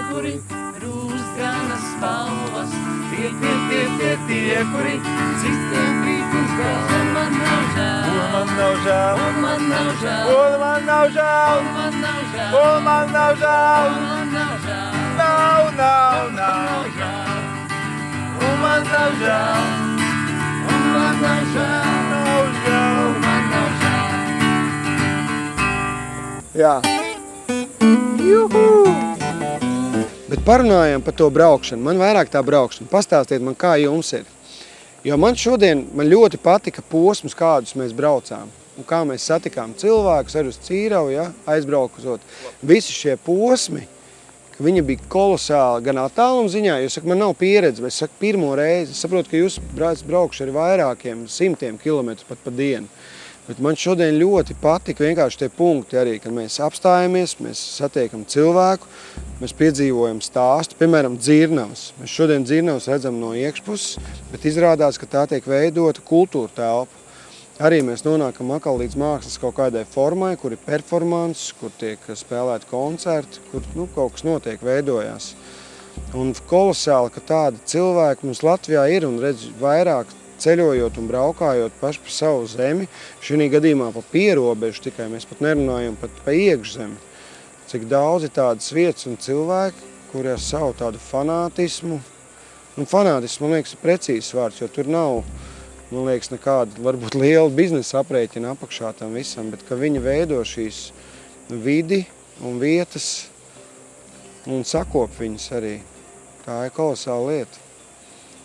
kuri rūst ganas spalvas, tie, kuri citiem krīt uz galvas. Un man nav žēl, Un man nav žēl, un man nav žēl, un man nav žēl, un man nav žēl, un man nav žēl. un man nav žēl, Nav, nav, un man nav. nav žēl, Un man nav žēl, un man nav žēl, nav žēl. un man nav žēl. Jā. Juhu! Bet parunājam par to braukšanu. Man vairāk tā braukšana. Pastāstiet man, kā jums ir. Jo man šodien ļoti patika posms, kādus mēs braucām. Un kā mēs satikām cilvēkus arī uz Cīravu, ja, aizbraukusot. Visi šie posmi, ka viņi bija kolosāli gan attāluma ziņā, jo saka, man nav pieredze, bet es saku pirmo reizi. Es saprotu, ka jūs braukšu ar vairākiem 100 kilometrus pat pa dienu. Bet man šodien ļoti patika vienkārši tie punkti arī, kad mēs apstājamies, mēs satiekam cilvēku, mēs piedzīvojam stāstu, piemēram, Dzirnavas. Mēs šodien Dzirnavas redzam no iekšpuses, bet izrādās, ka tā tiek veidota kultūra telpa. Arī mēs nonākam atkal līdz mākslas kaut kādai formai, kur ir performance, kur tiek spēlēti koncerti, kur kaut kas notiek, veidojās. Un kolosāli, ka tādi cilvēki mums Latvijā ir un redz vairāk ceļojot un braukājot paši pa savu zemi, šī gadījumā pa pierobežu tikai, mēs pat nerunājam pat pa iekšzemi. Cik daudz ir tādas vietas un cilvēki, kuri ar savu tādu fanātismu, un fanātismu, man liekas, ir precīzs vārds, jo tur nav, man liekas, nekāda varbūt liela biznesa aprēķina apakšā tam visam, bet ka viņi veido šīs vidi un vietas un sakop viņas arī. Tā ir kolosāla lieta.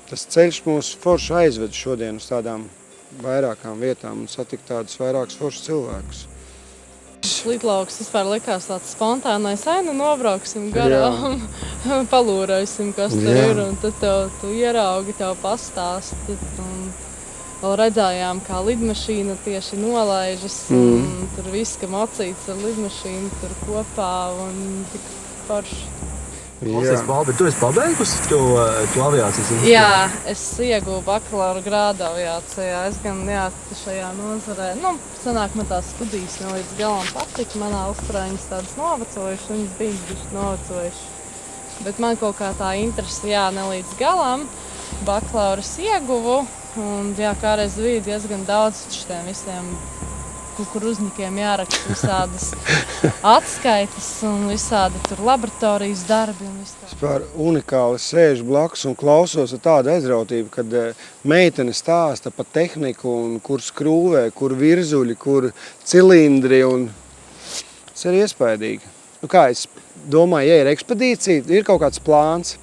Tas ceļš mūs forši aizved šodien uz tādām vairākām vietām un satikt tādus vairākus foršus cilvēkus. Lidlauks vispār likās tāds spontānais, nobrauksim garām, palūrēsim, kas tur ir, un tad tu ieraugi, tev pastāst. Un vēl redzējām, kā lidmašīna tieši nolaižas, un tur viss, ka mocīts ar lidmašīnu tur kopā, un tik forši. Klausies, Balbi, tu esi pabeigusi tu aviācijas institūtu? Jā, es ieguvu bakalaura grādu aviācijā. Es gan šajā nozarē, sanāk man tās studijas ne līdz galam patika. Manā uzturēņas tādas novecojušas, viņas bija novecojušas. Bet man kaut kā tā interese, ne līdz galam. Bakalauras ieguvu, un kādreiz bija diezgan daudz šitiem visiem kukuruzņikiem jāraksta visādas atskaitas un visādi tur laboratorijas darbi un viss tā. Vispār unikāli sēžu blakus un klausos ar tādu aizrautību, kad meitene stāsta par tehniku un kur skrūvē, kur virzuļi, kur cilindri un tas ir iespaidīgi. Kā es domāju, ja ir ekspedīcija, ir kaut kāds plāns,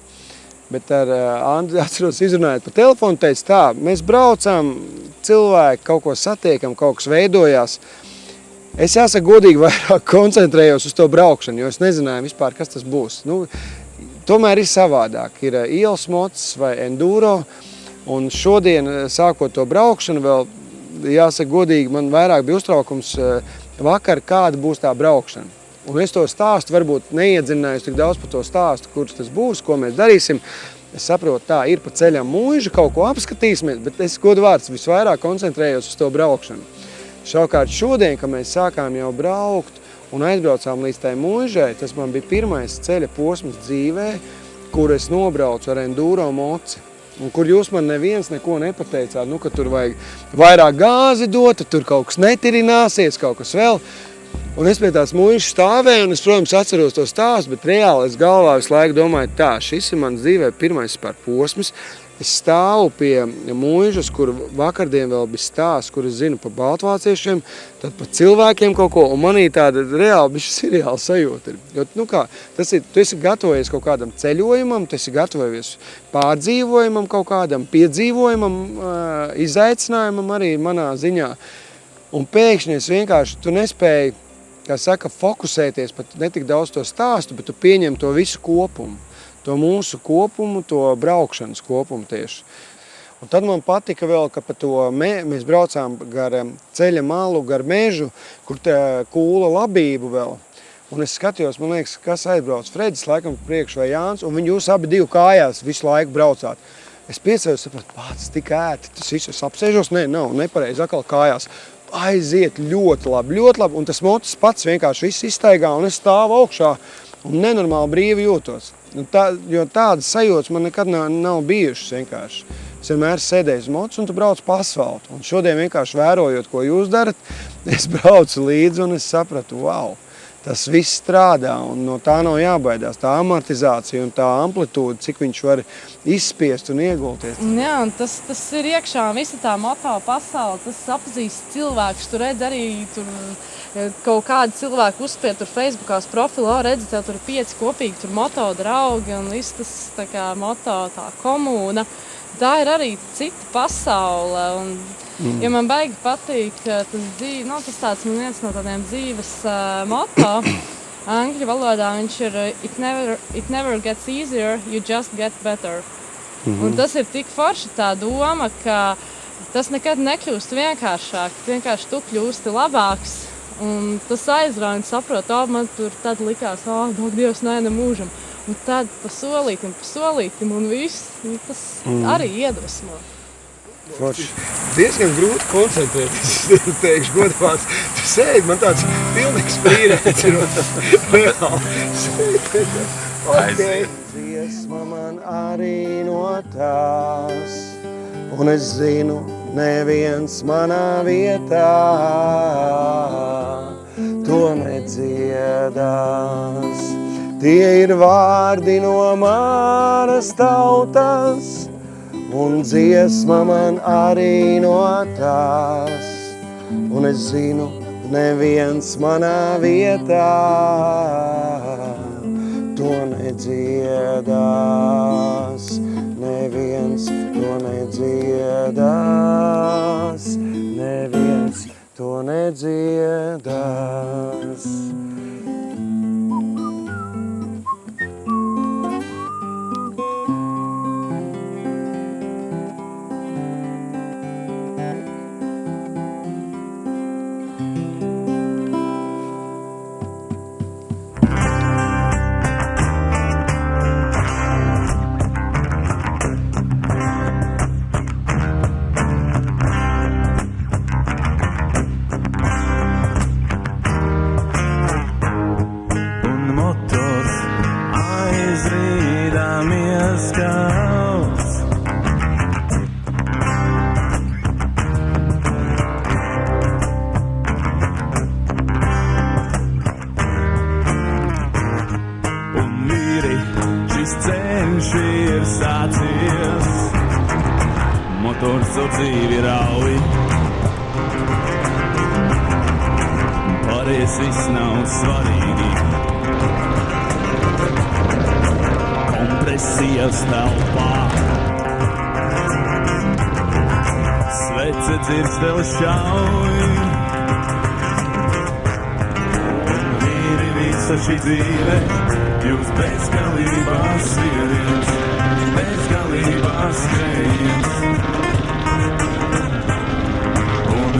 bet ar Andri atceros izrunājot pa telefonu, teica tā, mēs braucām, cilvēki kaut ko satiekam, kaut kas veidojās. Es jāsaka godīgi vairāk koncentrējos uz to braukšanu, jo es nezināju vispār, kas tas būs. Tomēr ir savādāk. Ir ielas mocis vai enduro, un šodien, sākot to braukšanu, vēl jāsaka godīgi, man vairāk bija uztraukums vakar, kāda būs tā braukšana. Un es to stāstu varbūt neiedziļinājos tik daudz par to stāstu, kurš tas būs, ko mēs darīsim. Es saprotu, tā ir pa ceļam mūža, kaut ko apskatīsimies, bet es godvārds visvairāk koncentrējos uz to braukšanu. Savukārt šodien, kad mēs sākām jau braukt un aizbraucām līdz tai mūžai, tas man bija pirmais ceļa posms dzīvē, kur es nobraucu ar enduro moci. Un kur jūs man neviens neko nepateicāt, ka tur vajag vairāk gāzi dot, tur kaut kas netirināsies, kaut kas vēl. Un es pie tās mūžas stāvēju, un es, protams, atceros to stāstu, bet reāli es galvā visu laiku domāju, tā, šis ir mans dzīvē pirmais par posms. Es stāvu pie mūžas, kur vakardien vēl bija stāsts, kur es zinu par baltvāciešiem, tad par cilvēkiem kaut ko, un manī tāda reāli bišķi seriāla sajūta ir. Jo, tu esi gatavojies kaut kādam ceļojumam, tu esi gatavojies pārdzīvojumam, kaut kādam piedzīvojumam, izaicinājumam arī manā ziņā. Un pēkšņi es vienkārši, tu nespēji, kā saka, fokusēties pat ne tik daudz to stāstu, bet tu pieņem to visu kopumu. To mūsu kopumu, to braukšanas kopumu tieši. Un tad man patika vēl, ka pa to mēs braucām gar ceļa malu, gar mežu, kur tā kūla labību vēl. Un es skatījos, man liekas, kas aizbrauc Fredis, laikam priekš vai Jānis, un viņi jūs abi divi kājās visu laiku braucāt. Es piecējos, sapratu, pats tik ēti, tas visu es apsēžos, nav nepareizi, atkal kājās. Aiziet ļoti labi, un tas mocis pats vienkārši viss izstaigā, un es stāvu augšā un nenormāli brīvi jūtos. Jo tādas sajūtas man nekad nav bijušas vienkārši. Es vienmēr sēdēju uz motus un tu brauc pa asfaltu. Un šodien vienkārši vērojot, ko jūs darat, es braucu līdzi un es sapratu, wow, tas viss strādā un no tā nav jābaidās. Tā amortizācija un tā amplitūda, cik viņš var izspiest un iegulties. Jā, un tas ir iekšā visa tā moto pasaule, tas apzīst cilvēkus, tu redz arī tur kaut kādi cilvēki uzspied tur Facebookās profilu, redzi, tev tur 5 kopīgi, tur moto draugi un viss tas tā kā moto tā komūna. Tā ir arī cita pasaule un ja man baigi patīk tas tāds man viens no tādiem dzīves moto, angļu valodā viņš ir it never gets easier, you just get better. Un tas ir tik forši tā doma, ka tas nekad nekļūst vienkāršāk, vienkārši tu kļūsti labāks. Un tas aizrauj un saprot, man tur tad likās, Dievs, ne mūžam. Un tad pa solītim un viss, tas arī iedvesmo. Forši. Diezgan grūti koncentrēties, es teikšu godvārds. Tu sēdi, man tāds pilnīgs prīrēts ir. Okay. Dziesma man arī no tās, un es zinu, neviens manā vietā to nedziedās. Tie ir vārdi no manas tautas, un dziesma man arī no tās. Un es zinu, neviens manā vietā to nedziedās. Neviens to nedziedās. Neviens to nedziedās. Motors uz dzīvi rauj. Pārējais viss nav svarīgi. Kompresijas telpā. Svece dzirsteli šauj. Un vīri visa šī dzīve, jūs bezgalībā sviediens, bezgalībā skrējiens.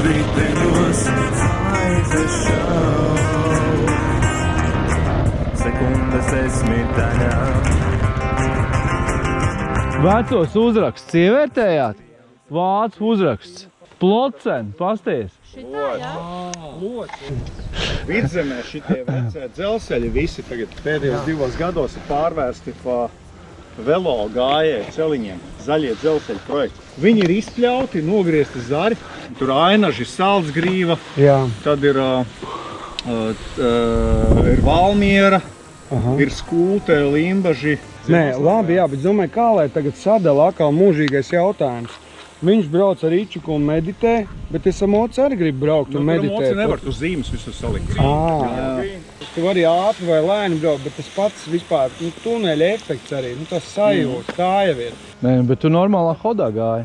Riteņos zvaigznes šauj, sekundes desmitaļā. Vecos uzraksts ievērtējāt? Vācu uzraksts. Plocen, pasties. Šitā, jā? Vidzemē šitie vecie dzelzceļi visi tagad pēdējos 2 gados ir pārvērsti pa velo gājēju celiņiem, zaļie dzelzceļa projekti. Viņi ir izpļauti, nogriezti zari, tur Ainaži, Salcgrīva, tad ir Valmiera, ir Skūte, Limbaži. Nē, labi, jā, bet domāju, kā lai tagad sadala atkal mūžīgais jautājums. Viņš brauc ar Ičuku un meditē, bet es ar mocu arī gribu braukt un meditēt. Nu, moci nevar tu zīmes visu salikt. Tu vari ātri vai lēni braukt, bet tas pats vispār, tuneļa efekts arī, tas sajūta, tā jau ir. Nē, bet tu normālā hodā gāji.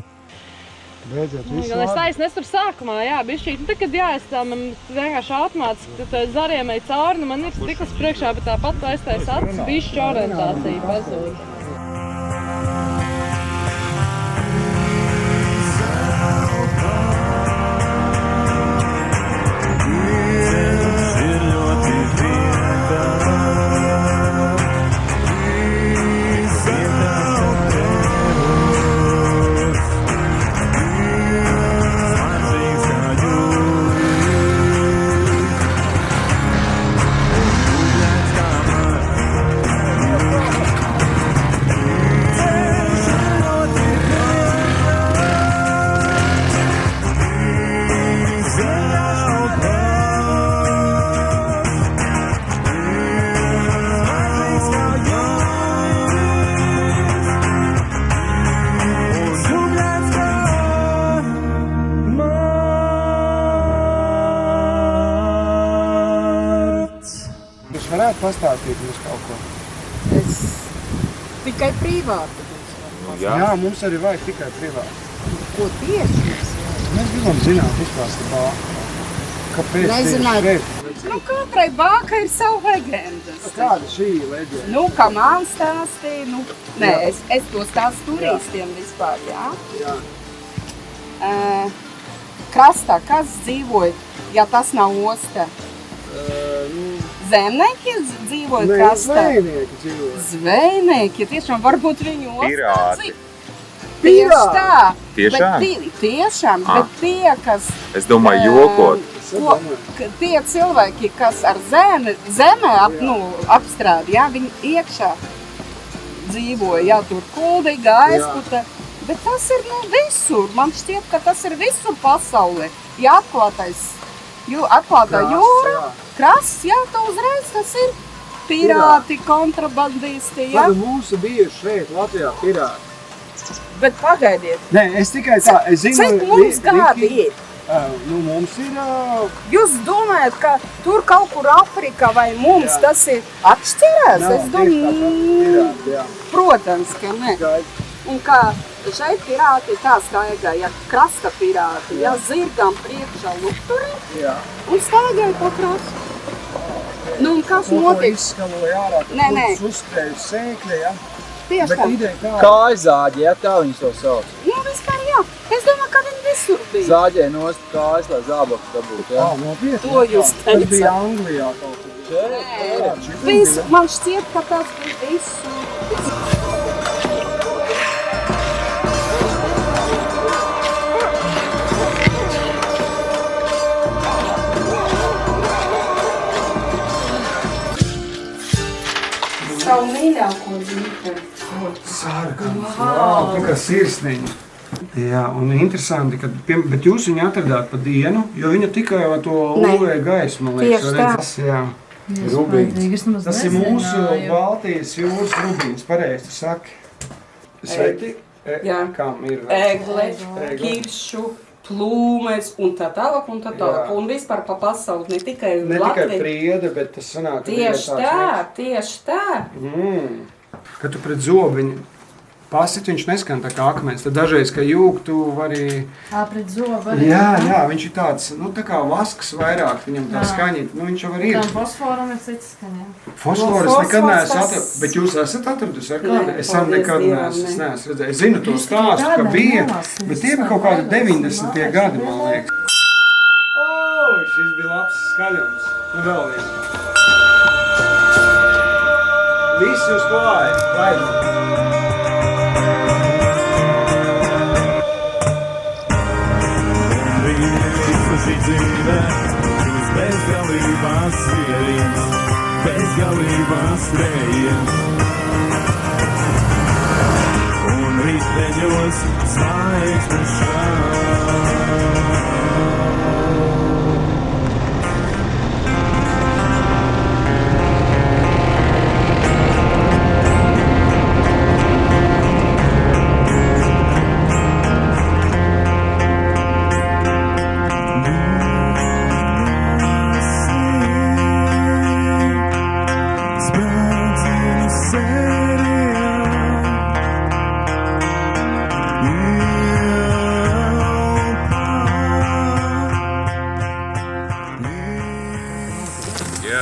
Beidziet, visu labi. Es taisnes tur sākumā, jā, bišķīt. Nu, kad jāizstāv, man vienkārši automātiski, tad zariem ej cauri, man ir stikls priekšā, bet tāpat aiztais acis, bišķi orientācija pazūd. varētu pastāstīt mums kaut ko? Es tikai privāti. Jā, mums arī vajag tikai privāti. Ko tieši mēs vajag? Mēs gribam zināt vispār par bāku. Kāpēc Nezināju. tieši šeit? Nu, katrai bāka ir savu leģendu. Kāda šī leģenda? Nu, kā man stāstīja, nu, nē, es to stāstu turistiem vispār, jā. Jā. Krastā, kas dzīvoja, ja tas nav osta? Zemnieki dzīvoja krastā? Zvejnieki dzīvoja. Zvejnieki, tiešām, varbūt viņi ostā Pirāti. Tieši tā. Tiešām? Tiešām, bet tie, kas... Es domāju, jokot. Tie cilvēki, kas ar zemē apstrādi, jā, viņi iekšā dzīvoja, jā, tur kuldīga aizputa, bet tas ir visur. Man šķiet, ka tas ir visur pasaulē. Ja atklātā jūra, krasts, jā, tā uzreiz tas ir pirāti, kontrabandisti, jā. Tad mums bija šeit Latvijā pirāti. Bet pagaidiet. Nē, es tikai tā, es zinu... Cik mums gadi ir? Nu, mums ir... Jūs domājat, ka tur kaut kur Afrikā vai mums tas ir atšķirās? Es domāju, protams, ka ne. Un kā šeit pirāti tā staigā, ja krasta pirāti, ja zirgam priekšā lukturi un staigāja pa krastu. Nu, un kas notiek? Izskaloja ārā, Nē. uzskrēju sēkļi, ja? Tieši tā. Kājzāģi, ja tā viņi to sauc. Jā, vispār jā. Es domāju, ka viņi visur bija. Zāģē nost kājas, lai zābakus dabūtu, ja? Nopietni. To jūs Tas bija teicat. Anglijā kaut kur. Visu, man šķiet, ka tas bija visur. Savu mīļāko dzīvi. Sarkans, tā kā sirsniņa. Jā, un interesanti, ka, bet jūs viņu atradāt pa dienu, jo viņa tikai jau to UV gaismu, man liekas, Tieši tā. tas, jā, rubīns. Tas ir mūsu Baltijas jūras rubīns, pareizi tu saki. Sveti, kam ir vēl? Egle, kiršu, plūmes un tā tālāk un tā tālāk. Un vispār pa pasauli, ne tikai Ne tikai Latviju. priede, bet tas sanāk, ka Tieši tā. Kad tu pret zobiņu pasit, viņš neskan tā kā akmens. Tad dažreiz, ka jūg, tu vari... Pret zobu arī. Jā, viņš ir tāds, nu tā kā vasks vairāk, viņam tā skaņa, nu viņš jau var ir. Tam fosforam ir cits skaņā. Fosforas nekad neesmu atradusi, bet jūs esat atradusi ar kādu? Es arī nekad neesmu redzējis. Es zinu to stāstu, ka bija, bet tie bija kaut kādi 90. gadi, man liekas. Šis bija labs skaļums. Nu vēl viens. Visi uz klāju. Šī dzīve, šīs bezgalībās svieriens, bezgalībās skrējiens. Un rītdeņos zvaigznes šķāk.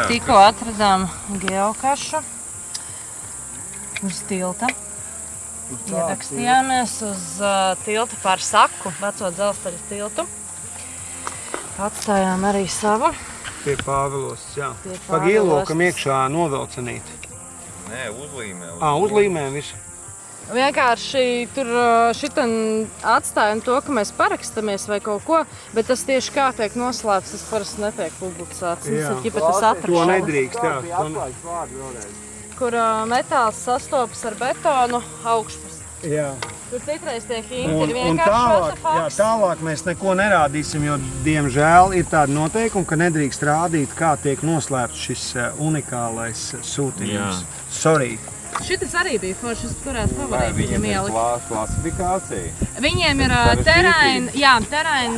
Tikko atradām geokašu uz tilta. Ierakstījāmies uz tilta pār Saku, veco dzelzceļa tiltu. Atstājām arī savu. Pie Pāvilos, jā. Pie Pāvilos. Pag ielokam iekšā novelcenīt. Nē, uzlīmē. Uzlīmēm visu. Vienkārši tur šitan atstājam to, ka mēs parakstamies vai kaut ko, bet tas tieši kā tiek noslēpts, tas parasti netiek publicēts. Tas ir tas To atrašanas, nedrīkst, jā. kur metāls sastopas ar betonu augšpus. Jā. Tur citreiz tiek Un interi vienkārši artefakts. tālāk mēs neko nerādīsim, jo, diemžēl, ir tāda noteikuma, ka nedrīkst rādīt, kā tiek noslēpts šis unikālais sūtījums. Sorry. Šitas arī bija foršs, kurās favorīti viņam ielika. klasifikācija. Viņiem ir terrain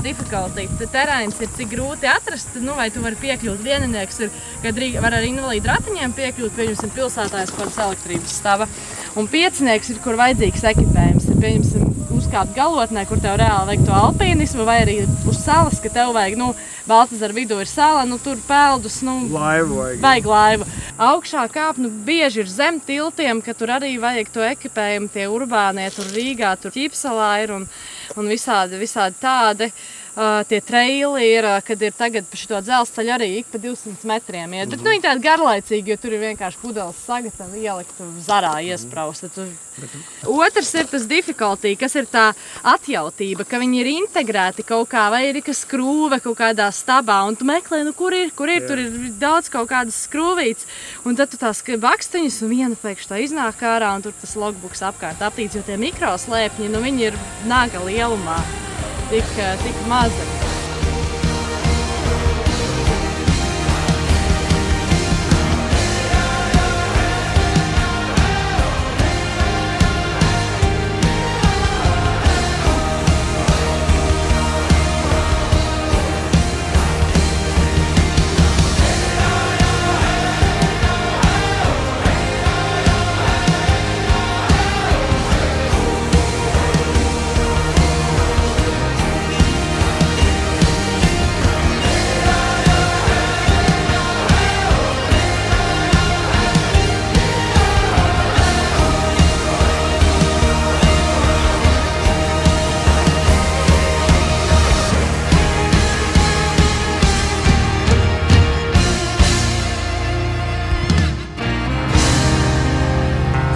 difficulty. Terrains ir cik grūti atrast, vai tu vari piekļūt. Vieninieks ir, kad var ar invalīdu ratiņiem piekļūt, pieņemsim pilsētājs kādas elektrības stava. Un piecinieks ir, kur vajadzīgs ekipējums. Ir, pieņemsim, uzkāpt galotnē, kur tev reāli vajag to alpīnismu, vai arī uz salas, ka tev vajag, Baltazara vidū ir sala, tur peldus, vajag laivu. Augšā kāp, bieži ir zem tiltiem, ka tur arī vajag to ekipējumu, tie urbānie, tur Rīgā, tur Ķipsalā ir un visādi tādi. Tie treili ir, kad ir tagad pa šito dzelzceļu arī ik pa 200 metriem iet. Bet viņi tādi garlaicīgi, jo tur ir vienkārši pudeles sagatavi ielikt zarā iesprausta. Otrs ir tas difficulty, kas ir tā atjautība, ka viņi ir integrēti kaut kā, vai ir kas skrūve kaut kādā stabā, un tu meklē, kur ir, tur ir daudz kaut kādas skrūvītes, un tad tu tās bakstiņas, un viena pēkšņi tā iznāk ārā, un tur tas logbuks apkārt aptīts, jo tie mikroslēpņi, viņi ir naga lielumā. Tik maza.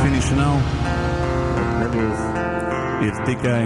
Finiša nav. Ir tikai